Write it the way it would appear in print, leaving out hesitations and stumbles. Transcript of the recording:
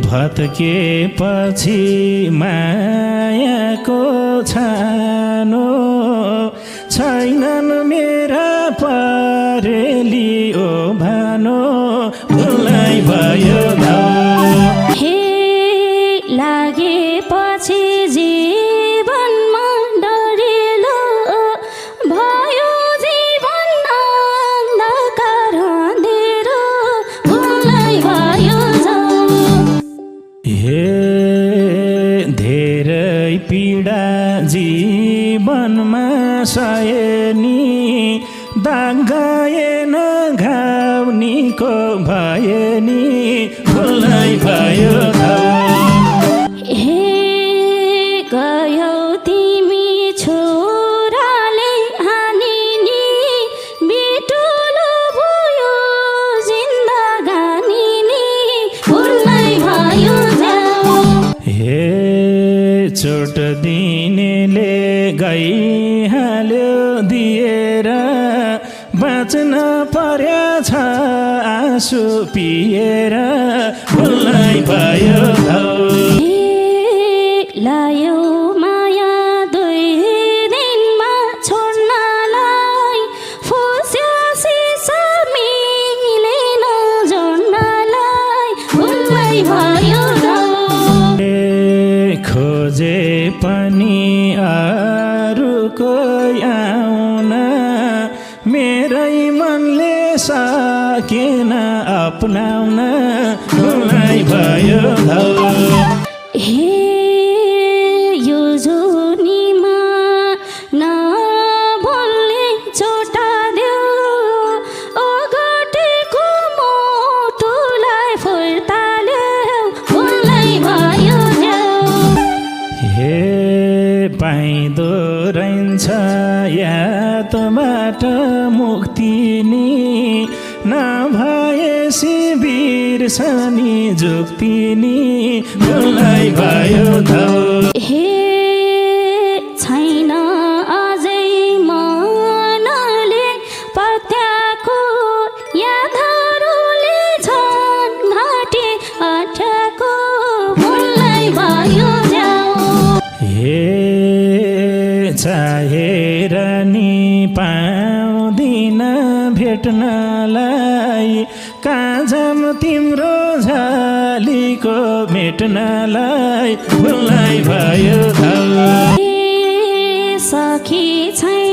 भत्केपछि मायाको छानो छैनन् मेरा परेली ओ भानो भुलाइ भयो हे लागेपछि जीवनमा डरिलो भयो जीवन अन्धकार अँधेरो भुलाइ भयो हे धेरै पीडा जीवनमा सयनी दाग गएन घाउ निको भए नि भुलाइ भयो हे गयौ तिमी छोराले हानी नि बिटुलो भयो जिन्दगानी नि भुलाइ भयो हे चोट दिनेले गइहाल्यो दिएर बाँच्न पर्याछ आँसु पिएर भुलाइ भयो लायो माया 2 दिनमा छोड्नलाई फुस्यासी मिलेन जोड्नलाई भुलाइ भयो खोजे पनि अरूको आउन मेरै मनले सकेन अपनाउन भुलाइ भयो हे यो जुनीमा नबोल्ने छोटा देऊ ओगटेको मोटुलाई फुर्ताल्यो भुलाइ भयो हे पाइँदो रहन्छ यातबाट मुक्ति नि नभएसी बिर्सनी जुक्ति नि भुलाइ भयो हे छैन अझै मनले पत्याको यादहरूले छन् घाँटी अट्याको भुलाइ भयो हे चाहेर नि पाउँदिन भेट्नलाई काजम तिम्रो झालीको मेट्नलाई भुलाइ भयो सखी छैन